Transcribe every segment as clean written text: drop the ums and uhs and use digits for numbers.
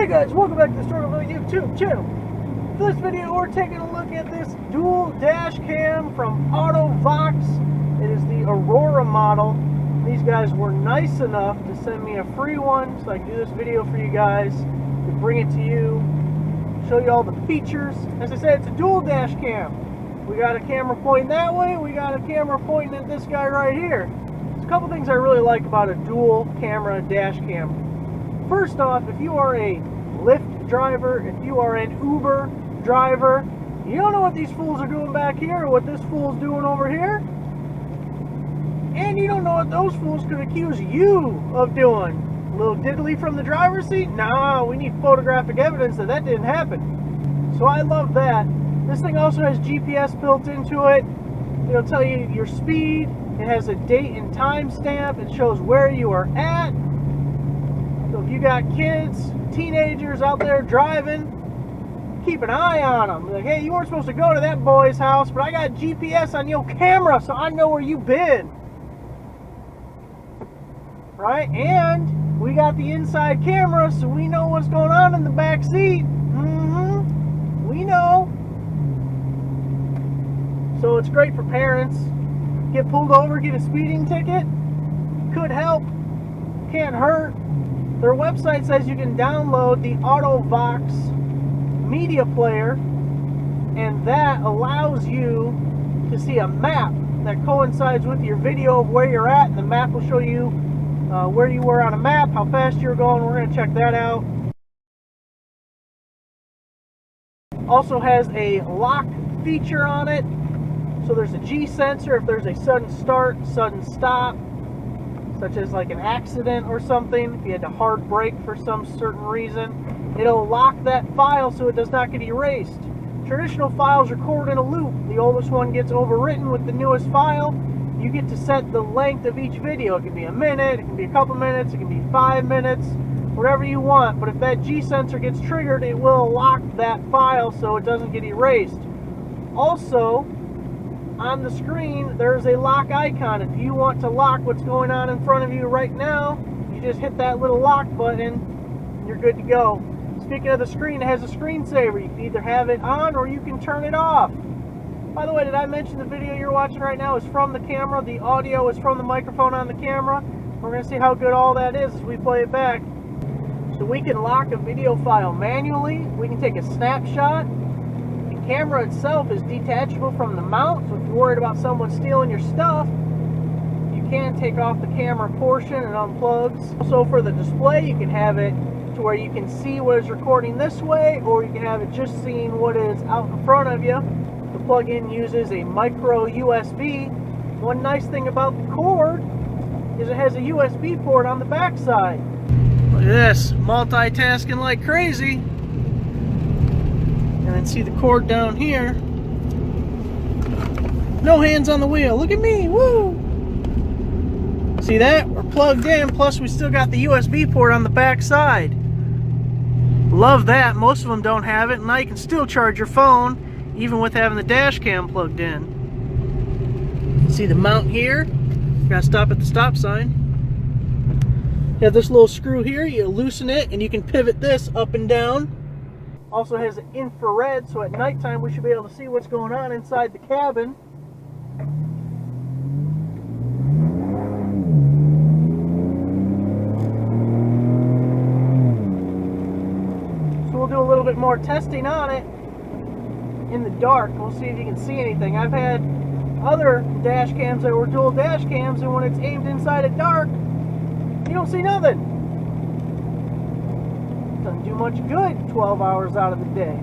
guys, welcome back to the Stormville YouTube channel. For this video, we're taking a look at this dual dash cam from auto-vox. It is the Aurora model. These guys were nice enough to send me a free one so I can do this video for you guys, to bring it to you, show you all the features. As I said, it's a dual dash cam. We got a camera pointing that way, we got a camera pointing at this guy right here. There's a couple things I really like about a dual camera dash cam. First off, if you are a Lyft driver, if you are an Uber driver, you don't know what these fools are doing back here or what this fool's doing over here. And you don't know what those fools could accuse you of doing. A little diddly from the driver's seat? No, we need photographic evidence that that didn't happen. So I love that. This thing also has GPS built into it. It'll tell you your speed. It has a date and time stamp. It shows where you are at. So if you got kids, teenagers out there driving, keep an eye on them. Like, hey, you weren't supposed to go to that boy's house, but I got GPS on your camera, so I know where you've been. Right? And we got the inside camera, so we know what's going on in the back seat. We know. So it's great for parents. Get pulled over, get a speeding ticket. Could help. Can't hurt. Their website says you can download the auto-vox media player, and that allows you to see a map that coincides with your video of where you're at, and the map will show you where you were on a map, how fast you were going. We're going to check that out. Also has a lock feature on it, so there's a G sensor if there's a sudden start, sudden stop, such as like an accident or something. If you had to hard brake for some certain reason, it'll lock that file so it does not get erased. Traditional files record in a loop. The oldest one gets overwritten with the newest file. You get to set the length of each video. It can be a minute, it can be a couple minutes, it can be 5 minutes, whatever you want. But if that G sensor gets triggered, it will lock that file so it doesn't get erased. Also, on the screen, there's a lock icon. If you want to lock what's going on in front of you right now, you just hit that little lock button and you're good to go. Speaking of the screen, it has a screensaver. You can either have it on or you can turn it off. By the way, did I mention the video you're watching right now is from the camera? The audio is from the microphone on the camera. We're going to see how good all that is as we play it back. So we can lock a video file manually. We can take a snapshot. The camera itself is detachable from the mount, so if you're worried about someone stealing your stuff, you can take off the camera portion and unplugs. Also for the display, you can have it to where you can see what is recording this way, or you can have it just seeing what is out in front of you. The plug-in uses a micro USB. One nice thing about the cord is it has a USB port on the back side. Look at this, multitasking like crazy. And then see the cord down here. No hands on the wheel. Look at me. Woo! See that? We're plugged in. Plus, we still got the USB port on the back side. Love that. Most of them don't have it. Now you can still charge your phone, even with having the dash cam plugged in. See the mount here? Gotta stop at the stop sign. You have this little screw here. You loosen it, and you can pivot this up and down. Also has an infrared, so at nighttime we should be able to see what's going on inside the cabin. So we'll do a little bit more testing on it in the dark. We'll see if you can see anything. I've had other dash cams that were dual dash cams, and when it's aimed inside at dark, you don't see nothing. Doesn't do much good 12 hours out of the day.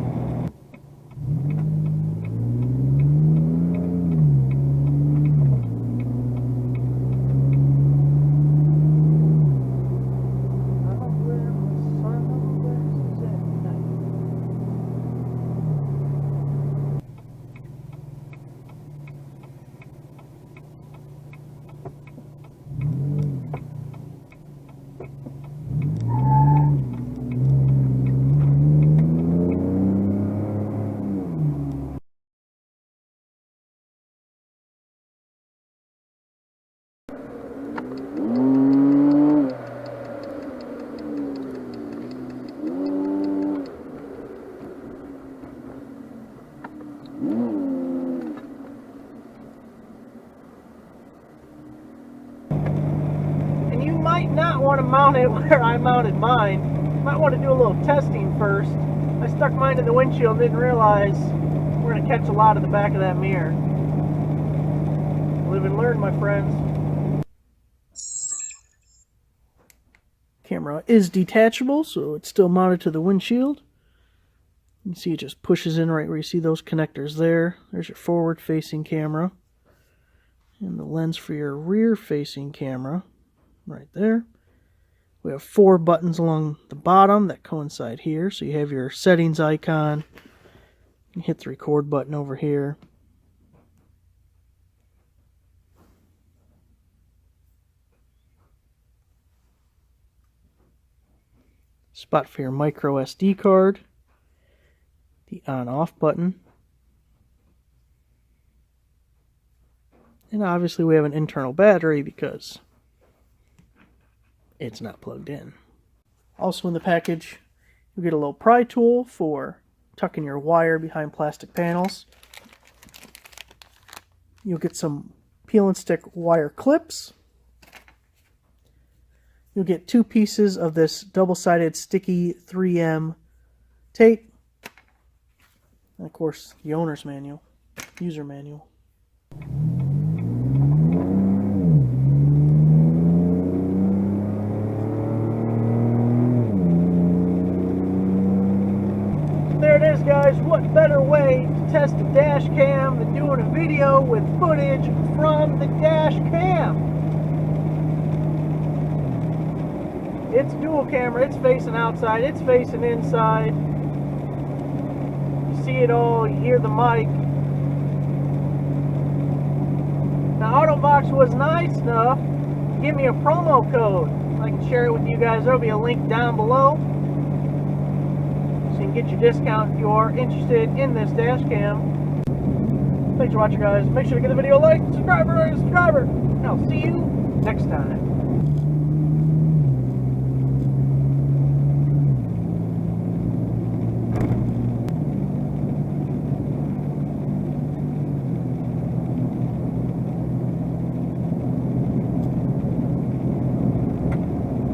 might not want to mount it where I mounted mine. Might want to do a little testing first. I stuck mine in the windshield and didn't realize we're going to catch a lot of the back of that mirror. Live and learn, my friends. Camera is detachable, so it's still mounted to the windshield. You can see it just pushes in right where you see those connectors there. There's your forward-facing camera. And the lens for your rear-facing camera right there. We have 4 buttons along the bottom that coincide here. So you have your settings icon. You hit the record button over here. Spot for your micro SD card. The on-off button. And obviously we have an internal battery because it's not plugged in. Also in the package, you get a little pry tool for tucking your wire behind plastic panels. You'll get some peel and stick wire clips. You'll get 2 pieces of this double-sided sticky 3M tape. And of course, the owner's manual, user manual. There it is, guys. What better way to test a dash cam than doing a video with footage from the dash cam? It's dual camera. It's facing outside. It's facing inside. You see it all. You hear the mic. Now, auto-vox was nice enough to give me a promo code. I can share it with you guys. There'll be a link down below. So you can get your discount if you are interested in this dash cam. Thanks for watching, guys. Make sure to give the video a like, subscribe, and I'll see you next time.